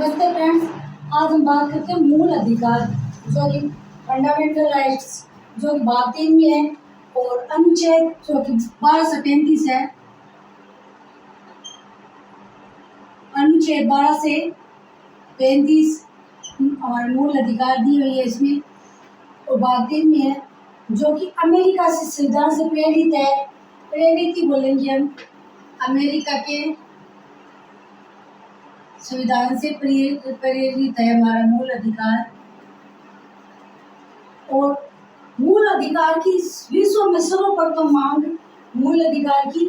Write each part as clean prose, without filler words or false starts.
नमस्ते फ्रेंड्स, आज हम बात करते हैं मूल अधिकार जो कि फंडामेंटल राइट्स जो कि भाग 3 में है और अनुच्छेद जो कि 12 से 35 है। अनुच्छेद 12 से 35 हमारे मूल अधिकार दी हुई है इसमें और भाग 3 में है जो कि अमेरिका से संविधान से प्रेरित है। प्रेरित ही बोलेंगे हम, अमेरिका के संविधान से प्रेरित है हमारा मूल अधिकार। और मूल अधिकार की विश्व में सर्वप्रथम मांग मूल अधिकार की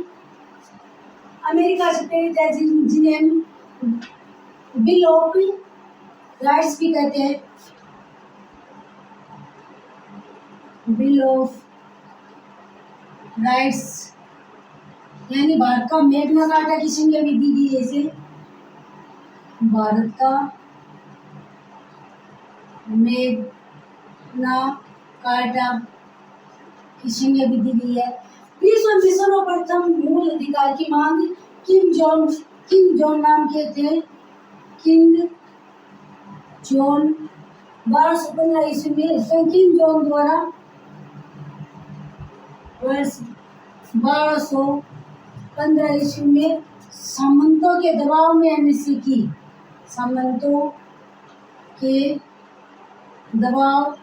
अमेरिका से प्रेरित है, जिन्हें हम बिल ऑफ राइट्स भी कहते हैं। बिल ऑफ राइट्स यानी भारत का मैग्ना कार्टा की संज्ञा भी दी गई है इसे। भारत का मैग्ना कार्टा की संज्ञा भी दी गई है। विश्व में सर्वप्रथम मूल अधिकार की मांग किंग जॉन नाम के थे। किंग जॉन 1215 ईस्वी में किंग जॉन द्वारा वर्ष 1215 ईस्वी में सामंतों के दबाव में आने से की। सामंतों के दबाव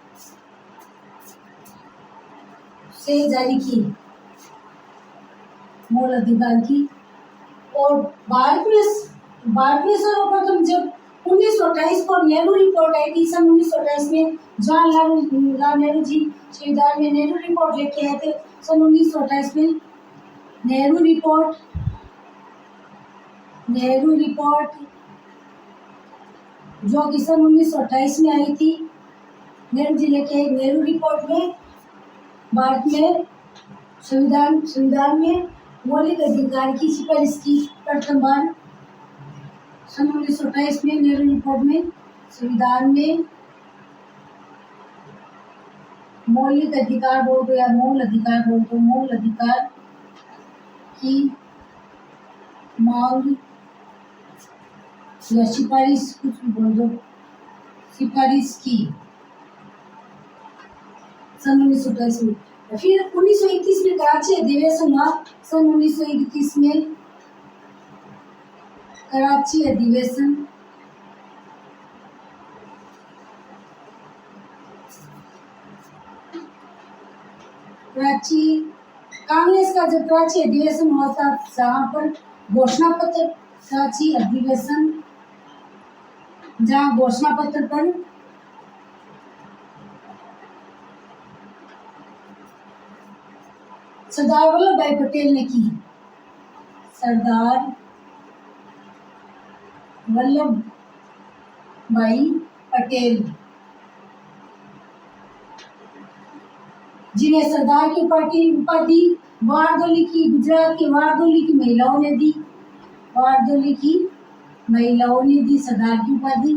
से जारी की मूल अधिकार की। और भारत में सर्वप्रथम जब 1928 को नेहरू रिपोर्ट आई थी, सन 1928 में जवाहरलाल नेहरू जी संविधान में नेहरू रिपोर्ट लेके आए थे। सन 1928 में नेहरू रिपोर्ट जो कि सन 1928 में आई थी, नेहरू जी लेके नेहरू रिपोर्ट में भारत में संविधान में मौलिक अधिकार की सिफारिश की प्रथम बार। सन 1928 में नेहरू रिपोर्ट में संविधान में मौलिक अधिकार बोल दो या मूल अधिकार बोल दो, मूल अधिकार की मांग या सिफारिश कुछ भी बोल दो, सिफारिश की सन 1928 में। फिर 1931 में कराची अधिवेशन हुआ। सन 1931 में कराची अधिवेशन कांग्रेस का जब कराची अधिवेशन हुआ था, जहाँ पर घोषणा पत्र कराची अधिवेशन जहाँ घोषणा पत्र पर सरदार वल्लभ भाई पटेल ने की। सरदार वल्लभ भाई पटेल जिन्हें सरदार की उपाधि वारदोली की गुजरात की वारदोली की महिलाओं ने दी। वारदोली की महिलाओं ने दी सरदार की उपाधि।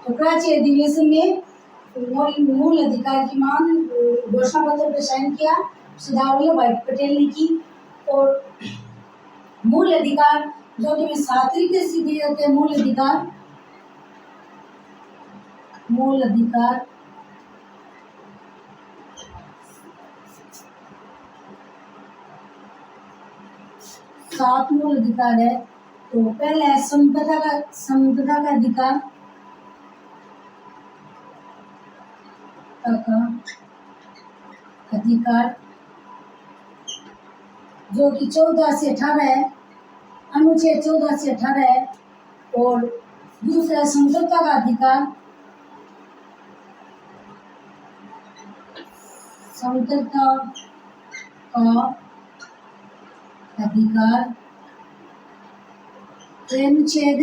तो कराची अधिवेशन में मूल अधिकार की मांग घोषणा पत्र पर साइन किया सरदार वल्लभ भाई पटेल ने की। और मूल अधिकार जो कि 7 तरीके से दिए जाते हैं। मूल अधिकार 7 मूल अधिकार है। तो पहला है संपदा का अधिकार, जो कि 14 से 18 है, अनुच्छेद 14 से 18 है। और दूसरा संपदा का अधिकार, संपदा का अधिकार अनुच्छेद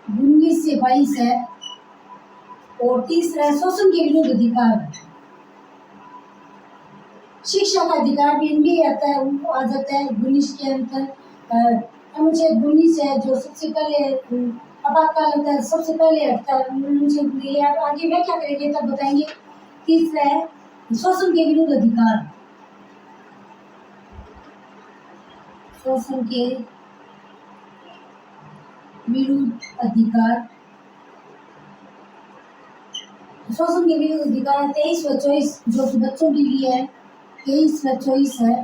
19 से 22 है। और तीसरा शोषण के विरुद्ध अधिकार। शिक्षा का अधिकार भी इनमें आता है, उनको आ जाता है 19 के अंतर अनुच्छेद 19 है जो सबसे पहले आपातकाल होता है, सबसे पहले हटता है अनुच्छेद, ये आप आगे व्याख्या करेंगे तब बताएंगे। तीसरा है शोषण के विरुद्ध अधिकार, शोषण के विरुद्ध अधिकार, शोषण के विरुद्ध अधिकार 23 व 24 जो कि बच्चों के लिए है, 23 व 24 है।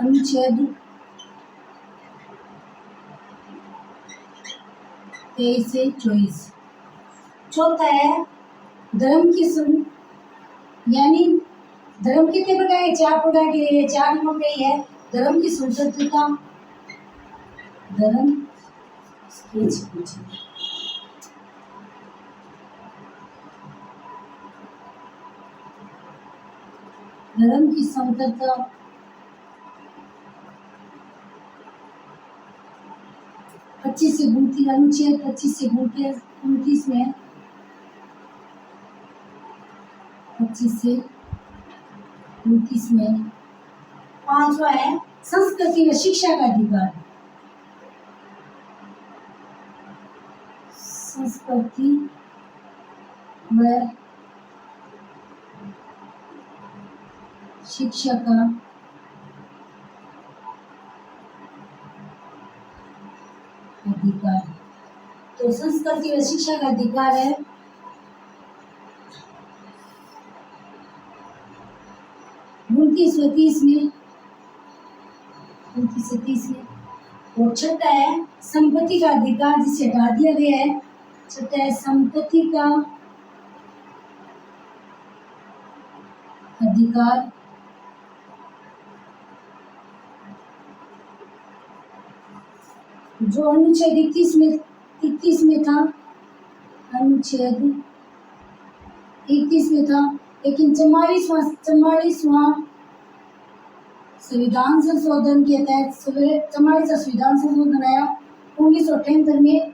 अनुच्छेद 23 से 24। चौथा है धर्म की यानी धर्म कितने प्रकार के, 4 प्रकार के, 4 नंबर पे ही है। धर्म की स्वतंत्रता, धर्म धर्म की स्वतंत्रता, 25 से 29, अनुच्छेद 25 से 29 में, 25 से 29 में। पांचवा है संस्कृति व शिक्षा का अधिकार, संस्कृति व शिक्षा का अधिकार। तो संस्कृति व शिक्षा का अधिकार है 29 व 30 में, 29 से 30 में। और छठा है संपत्ति का अधिकार जिसे हटा दिया गया है। छठा है संपत्ति का अधिकार, जो अनुच्छेद 31 में था, अनुच्छेद 31 में था, लेकिन 44वां संविधान संशोधन के तहत 44वां संविधान संशोधन आया 1978 में।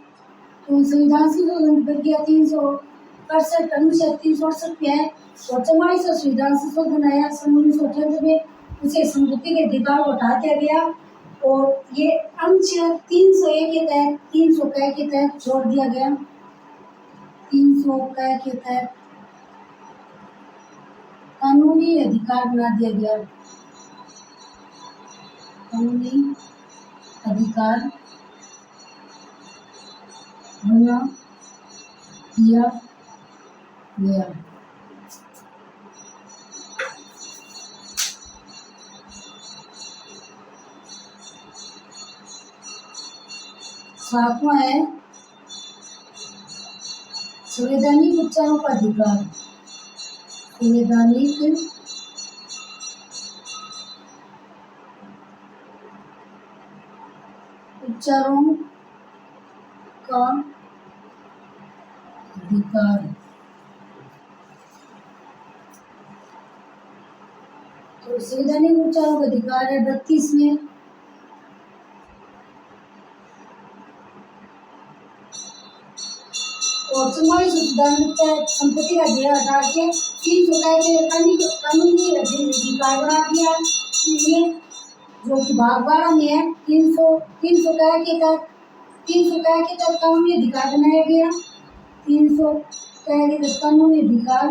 तो संविधान संशोधन की प्रक्रिया 368 अनुच्छेद 368 पे है और 44वां संविधान संशोधन आया सन 1978 में। उसे संपत्ति के अधिकार को हटा दिया गया और ये अनुच्छेद 301 के तहत 300 के तहत जोड़ दिया गया। 300 के तहत कानूनी अधिकार बना दिया गया, कानूनी अधिकार बना दिया गया। सातवां है संवैधानिक उपचारों का अधिकार, संवैधानिक उपचारों का अधिकार। तो संवैधानिक उपचारों का अधिकार है 32 में। और 44 संपत्ति का अधिकार हटा के 300 के कानूनी अधिकार बना दिया। इसलिए जो कि भाग 12 में है 300 के तहत कानूनी अधिकार बनाया गया। 300 के तहत कानूनी अधिकार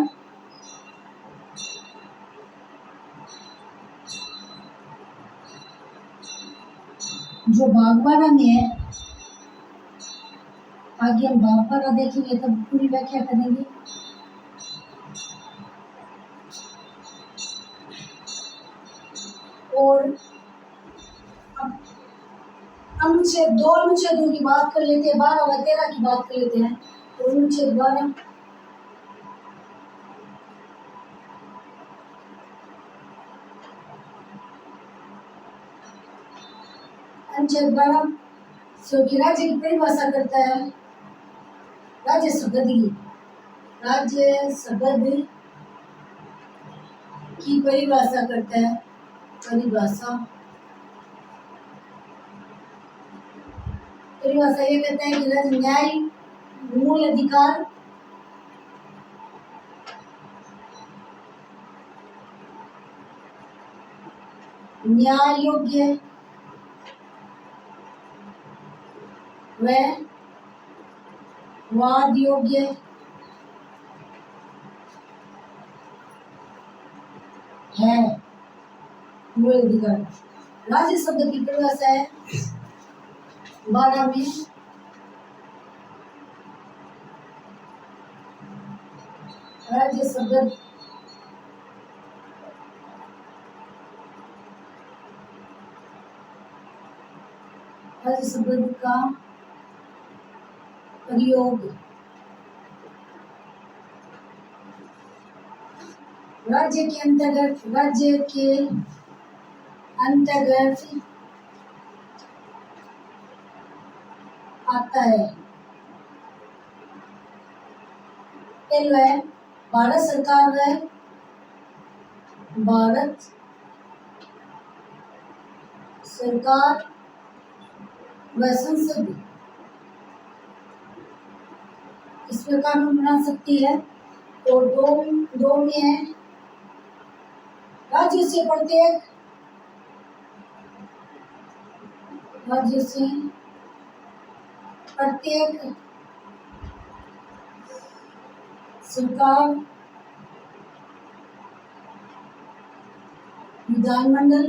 जो भाग 12 में है। आगे हम भाग 12 देखेंगे तब पूरी व्याख्या करेंगे। और अब अनुच्छेदों की बात कर लेते हैं, 12 व 13 की बात कर लेते हैं। तो अनुच्छेद 12 की राज्य की परिभाषा करता है, राज्य शब्द की परिभाषा करता है। परिभाषा ये कहता है कि राज्य न्याय, मूल अधिकार, न्याय योग्य व वाद योग्य है। मूल अधिकार राज्य शब्द की परिभाषा है 12 में। राज्य शब्द का प्रयोग राज्य के अंतर्गत आता है। पहला है भारत सरकार व संसद इसमें कानून बना सकती है। और दो में है राज्य से प्रत्येक सरकार विधानमंडल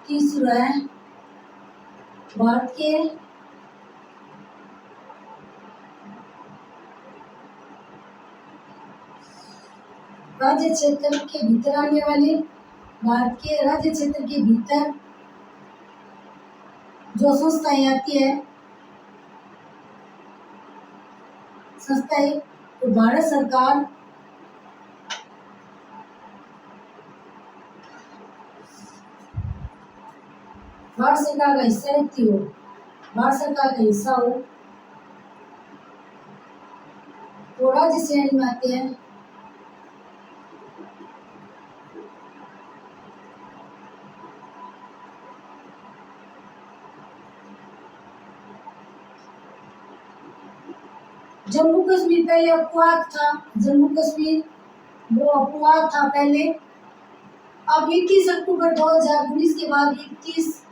तीसरा है भारत के राज्य क्षेत्र के भीतर आने वाले भारत के राज्य क्षेत्र के भीतर जो संस्थाएं आती है तो भारत सरकार का हिस्सा रखती हो, भारत सरकार का हिस्सा हो, तो राज्य श्रेणी में आते हैं। जम्मू कश्मीर पहले अपवाद था, जम्मू कश्मीर वो अपवाद था पहले। अब 21 अक्टूबर 2019 के बाद 21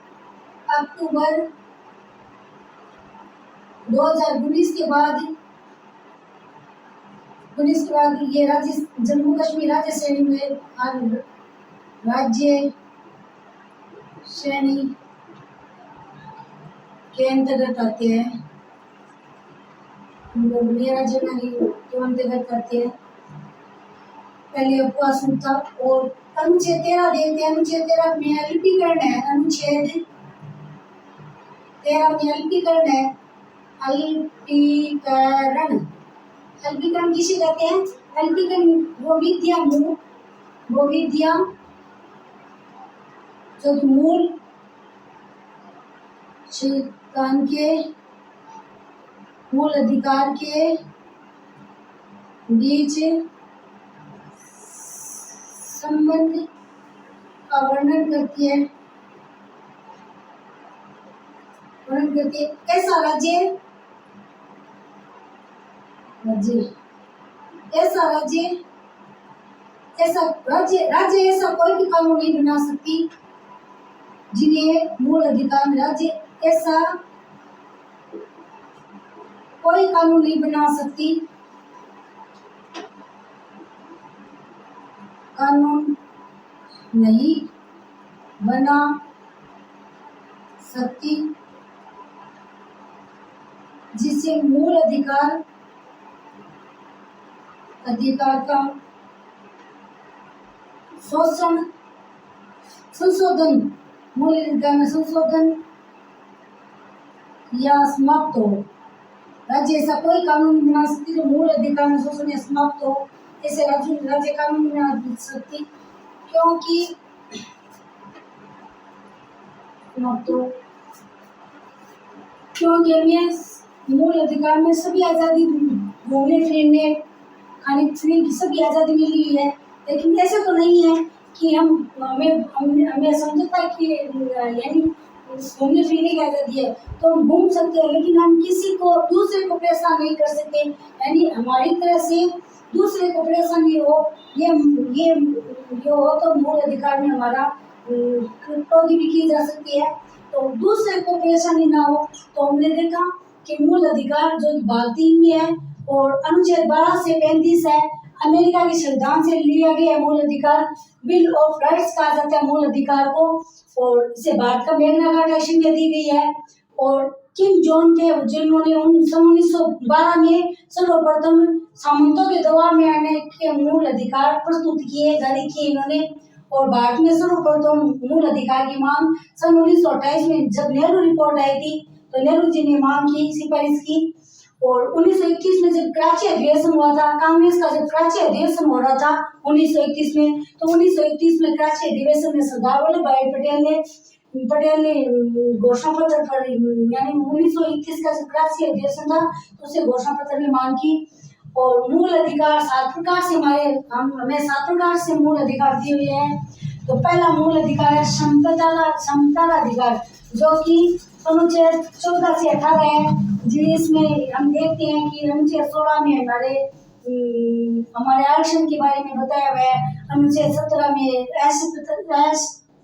अक्टूबर 2019 के बाद ये राज्य जम्मू कश्मीर राज्य श्रेणी में राज्य श्रेणी के अंतर्गत आते हैं। राज्य के अंतर्गत आते हैं। पहले उपवासन था। और अनुच्छेद 13 देखते हैं। अनुच्छेद 13 में अल्पीकरण है। अनुच्छेद 13 में अल्पीकरण है। अल्पीकरण किसे कहते हैं? अल्पीकरण वो विद्या जो मूल सिद्धांत के मूल अधिकार के बीच संबंध का वर्णन करती है। कैसा राज्य ऐसा कोई भी कानून नहीं बना सकती जिन्हें मूल अधिकार में राज्य ऐसा कोई कानून नहीं बना सकती। कानून नहीं बना सकती जिसे मूल अधिकार का शोषण संशोधन मूल अधिकार में संशोधन या समाप्त हो। राज्य ऐसा कोई कानून बना सकती जो मूल अधिकार में शोषण या समाप्त हो। ऐसे राज्य कानून बना सकती क्योंकि हमें मूल अधिकार में सभी आज़ादी घूमने फिरने खाने पीने की सभी आज़ादी मिली हुई है। लेकिन ऐसा तो नहीं है कि हमें समझौता की यानी घूमने फिरने की आज़ादी है तो हम घूम सकते हैं, लेकिन हम किसी को दूसरे को परेशान नहीं कर सकते। यानी हमारी तरह से दूसरे को परेशानी हो, ये हो तो मूल अधिकार में हमारा कटौती भी की जा सकती है। तो दूसरे को परेशानी ना हो, तो हमने देखा कि मूल अधिकार जो भारतीय में है और अनुच्छेद 12 से 35 है, अमेरिका के संविधान से लिया गया मूल अधिकार, बिल ऑफ राइट्स कहा जाता है मूल अधिकार को, और इसे भारत का मैग्ना कार्टा संज्ञा दी गई है। और किम जोन थे जिन्होंने 1912 में सर्वप्रथम सामंतों के दबाव में आने के मूल अधिकार प्रस्तुत किए, जारी किए इन्होंने। और भारत में सर्वप्रथम मूल अधिकार की मांग सन 1928 में जब नेहरू रिपोर्ट आई थी, तो नेहरू जी ने मांग की, सिफारिश की। और 1921 में जब कराची अधिवेशन हुआ था, कांग्रेस का जब कराची अधिवेशन हो रहा था 1921 में, तो 1921 में कराची अधिवेशन में सरदार वल्लभ भाई पटेल ने घोषणा पत्र पर, यानी 1921 का जब कराची अधिवेशन था, तो उसे घोषणा पत्र में मांग की। और मूल अधिकार 7 प्रकार से हमें 7 प्रकार से मूल अधिकार दिए हुए हैं। तो पहला मूल अधिकार है समता का अधिकार, जो कि अनुच्छेद 14 से 18 है, जिसमें हम देखते हैं कि अनुच्छेद 16 में हमारे आरक्षण के बारे में बताया हुआ है, अनुच्छेद 17 में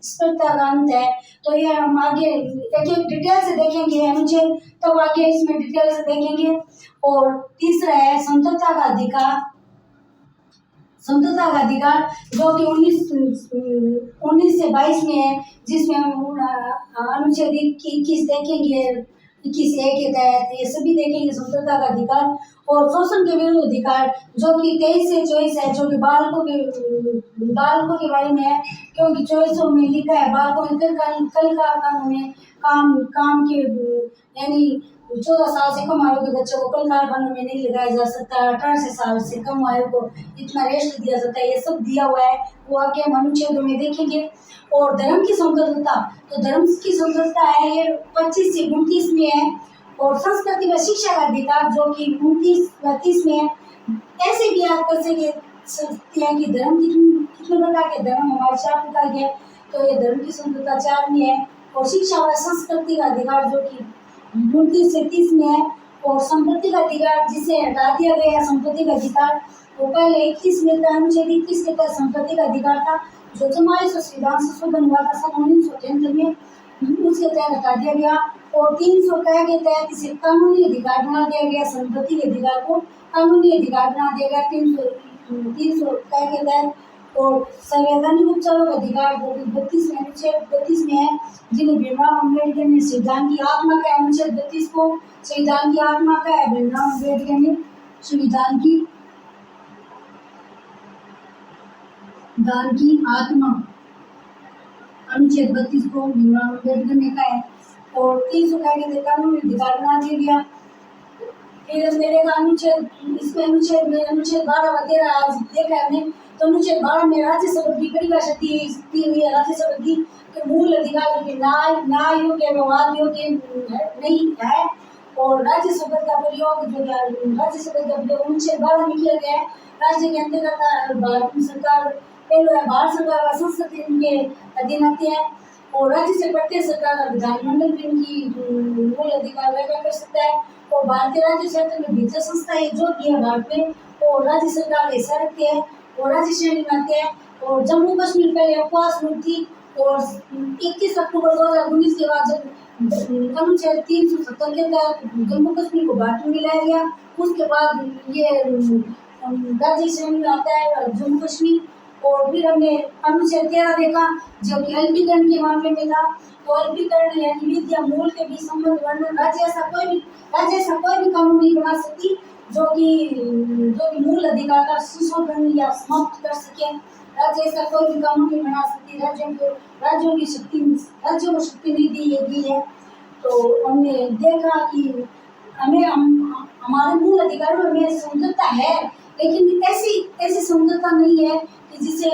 अस्पृश्यता का अंत है। तो ये हम आगे एक डिटेल से देखेंगे अनुच्छेद, तब आगे इसमें डिटेल से देखेंगे। और तीसरा है संतता का अधिकार, जो कि 19 से 22 में है, जिसमें हम अनुच्छेद 21 देखेंगे, 21(a) के तहत ये सभी देखेंगे संतता का अधिकार। और शोषण के विरुद्ध अधिकार, जो कि 23 से 24 है, जो कि बालकों के बारे में है, क्योंकि 24 में लिखा है बालकों में कल का कानून में काम के, यानी 14 साल से कम आयु के बच्चों को कल कारखानों में नहीं लगाया जा सकता, 18 साल से कम आयु को इतना रेस्ट दिया जाता है, ये सब दिया हुआ है, वो आगे हम अनुच्छेदों में देखेंगे। और धर्म की स्वतंत्रता, तो धर्म की स्वतंत्रता है, ये 25 से 29 में है। और संस्कृति व शिक्षा का अधिकार, जो कि 29-32 में है। ऐसे भी याद कर सकते हैं कि धर्म कितने प्रकार के धर्म हमारे 4 प्रकार के हैं, तो ये धर्म की स्वतंत्रता 4 में है। और शिक्षा व संस्कृति का अधिकार, जो कि 29 से 30 में है। और संपत्ति का अधिकार, जिसे हटा दिया गया है संपत्ति का अधिकार, वो पहले 21 में था, अनुच्छेद 21 के तहत संपत्ति का अधिकार था, जो 44 संविधान संशोधन हुआ था सन 1973 में, उसके तहत हटा दिया गया। और 300 के तहत इसे कानूनी अधिकार बना दिया गया, संपत्ति के अधिकार को कानूनी अधिकार बना दिया गया 300 के तहत। और संवैधानिक उपचारों का अधिकार, जो 32 में, अनुच्छेद 32 में है, जिन्हें भीमराव अम्बेडकर ने संविधान की आत्मा का, अनुच्छेद 32 को संविधान की आत्मा का है, भीमराव अम्बेडकर ने संविधान की आत्मा, अनुच्छेद 32 को भीमराव अम्बेडकर ने कहा है। और 300 के कानूनी अधिकार बना दिया गया। फिर मेरे का अनुच्छेद, इसमें अनुच्छेद 12 13 आज देखा हमने, तो अनुच्छेद 12 में राज्य शब्द की परिभाषा दी हुई है। राज्य शब्द की मूल अधिकार न्याय योग्य, व्यवहार योग्य नहीं है। और राज्य शब्द का प्रयोग, राज्य शब्द का प्रयोग अनुच्छेद 12 में किया गया है। राज्य के अंतर्गत भारत सरकार, भारत सरकार व संसद इनके अधीन आती है। और राज्य से प्रत्येक सरकार का विधानमंडल भी इनकी मूल अधिकार व्याख्या कर सकता है। और भारतीय राज्य क्षेत्र में भीतर संस्थाएं जो भी है भारत में, और राज्य सरकार हिस्सा रखती है और राज्य श्रेणी में आते हैं। और जम्मू कश्मीर पहले उपवास मुक्त थी, और 21 अक्टूबर 2019 के बाद जब अनुच्छेद 370 के तहत जम्मू कश्मीर को भारत में मिलाया गया, उसके बाद ये राज्य श्रेणी में आता है जम्मू कश्मीर। और फिर हमने अनुच्छेद 13 देखा, जो कि अल्पीकरण के मामले में था। तो अल्पीकरण यानी विद्या मूल के बीच संबंध वर्णन, राज्य ऐसा कोई भी कानून नहीं बना सकती जो कि मूल अधिकार का संशोधन या समाप्त कर सके। राज्य ऐसा कोई भी कानून नहीं बना सकती, राज्यों को शक्ति नहीं दी है। तो हमने देखा कि हमारे मूल अधिकारों में समझौता है, लेकिन ऐसी समझौता नहीं है कि जिसे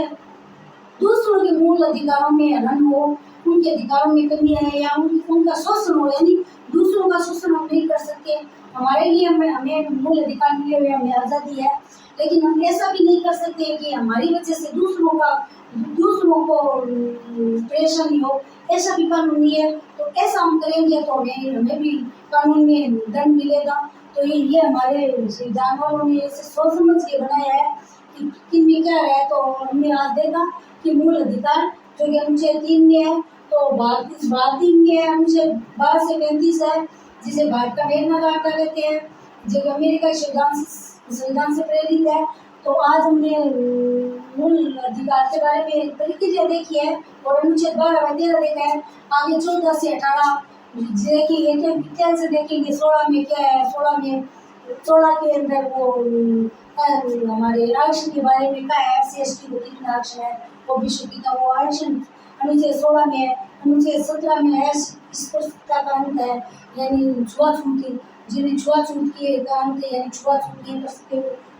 दूसरों के मूल अधिकारों में हनन हो, उनके अधिकारों में कमी है या उनका शोषण हो, यानी दूसरों का शोषण हम नहीं कर सकते। हमारे लिए हमें मूल अधिकार मिले हुए, हमें आज़ादी है, लेकिन हम ऐसा भी नहीं कर सकते कि हमारी वजह से दूसरों को परेशानी हो, ऐसा भी कानून नहीं है। तो ऐसा हम करेंगे तो हमें भी कानून में दंड मिलेगा। तो ये हमारे संविधान वालों ने ऐसे सोच समझ के बनाया है कि किन में क्या है। तो हमने आज देखा कि मूल अधिकार जो कि अनुच्छेद 3 में है, तो भारतीय में है अनुच्छेद 12 से 35 है, जिसे भारत का मैग्ना कार्टा कहते हैं, जो कि अमेरिका के संविधान से प्रेरित है। तो आज हमने मूल अधिकार के बारे में प्रक्रिया देखी है और अनुच्छेद 12 व 13 देखा है। आगे 14 से 18 देखेंगे, तो विज्ञान से देखेंगे 16 में क्या है। 16 के अंदर वो हमारे आरक्षण के बारे में क्या है, SC/ST को कितना आरक्षण है, ओबीसी की का वो आरक्षण अनुच्छेद 16 में है। अनुच्छेद 17 में है स्पष्टता का अंत है, यानी छुआछूत की, जिन्हें छुआछूत के का अंत है, यानी छुआछूत नहीं कर सकते,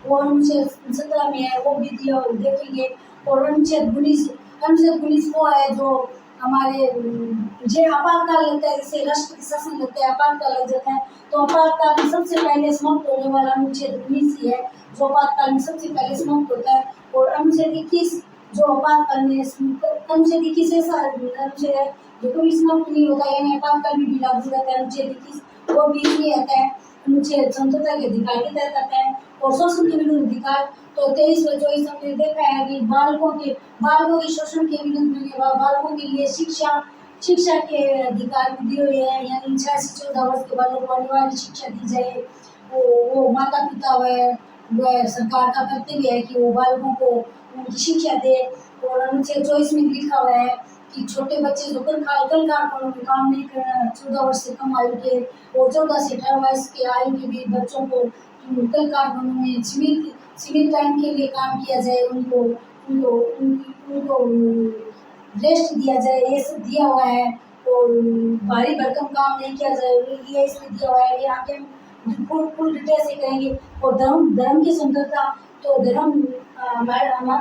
वो अनुच्छेद 17 में है, वो भी दिया देखेंगे। और अनुच्छेद 19 वो है जो हमारे जो आपातकाल लगता है, जैसे राष्ट्रपति शासन लगता है, आपातकाल लग जाता है, तो आपातकाल में सबसे पहले समाप्त होने वाला अनुच्छेद 19 ही है, जो आपातकाल में सबसे पहले समाप्त होता है। और अनुच्छेद 21 जो आपातकाल में अनुच्छेद 21 ऐसा अनुच्छेद है जो कभी समाप्त नहीं होता, यानी आपातकाल में भी लागू रहता है। अनुच्छेद 21 वो भी इसलिए आता है, अनुच्छेद स्वतंत्रता के अधिकार के तहत आता है। और शोषण के विरुद्ध अधिकार तो 23 व 24 हमने देखा है कि बालकों के शोषण के विरुद्ध में बालकों के लिए शिक्षा के अधिकार भी दिए हुए हैं, यानी 6 से 14 वर्ष के बालकों को अनिवार्य शिक्षा दी जाए। वो माता पिता व सरकार का कर्तव्य है कि वो बालकों को उनकी शिक्षा दे। और अनुच्छेद 24 में लिखा हुआ है कि छोटे बच्चे जो कल कारखानों में काम नहीं करना, 14 वर्ष से कम आयु के और 14 से 18 वर्ष के आयु के भी बच्चों को कल कारखानों में सीमित टाइम के लिए काम किया जाए, उनको रेस्ट दिया जाए, ये सब दिया हुआ है। और भारी भरकम काम नहीं किया जाए, ये इसमें दिया हुआ है। ये आगे फुल डिटेल से करेंगे। और धर्म की स्वतंत्रता, तो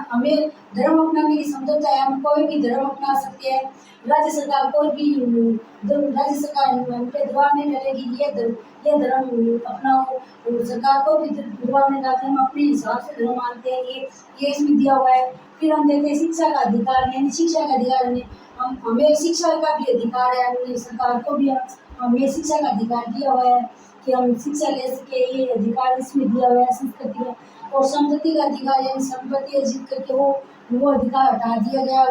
हमें धर्म अपनाने की स्वतंत्रता है, हम कोई भी धर्म अपना सकते हैं। राज्य सरकार हम पे दबाव नहीं डालेगी ये धर्म अपनाओ, सरकार को भी दबाव नहीं डालते, हम अपने हिसाब से धर्म मानते हैं, ये इसमें दिया हुआ है। फिर हम देखते हैं शिक्षा का अधिकार, यानी शिक्षा का अधिकार हमें शिक्षा का भी अधिकार है, हमने सरकार को भी हमें शिक्षा का अधिकार दिया हुआ है कि हम शिक्षा ले सके, ये अधिकार इसमें दिया हुआ है। संस्कृति है और संपत्ति का अधिकार, यानी संपत्ति अर्जित करके वो अधिकार हटा दिया गया,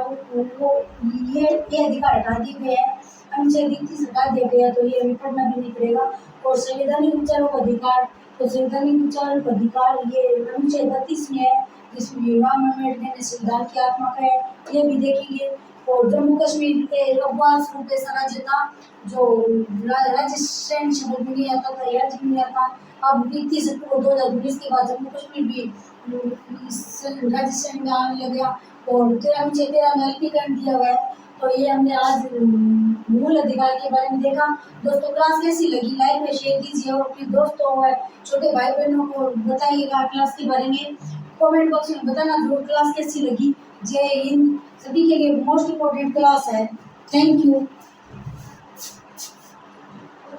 ये अधिकार हटा दिए गए हैं। अनुच्छेद 31 हटा दिया गया, तो ये हमें पढ़ना भी नहीं पड़ेगा। और संवैधानिक उपचारों का अधिकार, तो संवैधानिक उपचारों का अधिकार ये अनुच्छेद 32 में है, जिसमें भीमराव अम्बेडकर ने संविधान की आत्मा का है, ये भी देखेंगे। और जम्मू कश्मीर के अफगान रूप ऐसा राज्य था जो राज्य श्रेणी शब्द भी नहीं आता था, राज्य भी नहीं आता। अब 31 अक्टूबर 2019 के बाद जम्मू कश्मीर भी राज्य श्रेणी में आने लग गया और 13 में एल्पीकरण दिया हुआ है। तो ये हमने आज मूल अधिकार के बारे में देखा। दोस्तों क्लास कैसी लगी, लाइक में शेयर कीजिए और अपने दोस्तों व छोटे भाई बहनों को बताइएगा क्लास के बारे में। कमेंट बॉक्स में बताना जरूर क्लास कैसी लगी। जय हिंद। सभी के लिए मोस्ट इम्पोर्टेंट क्लास है। Thank you.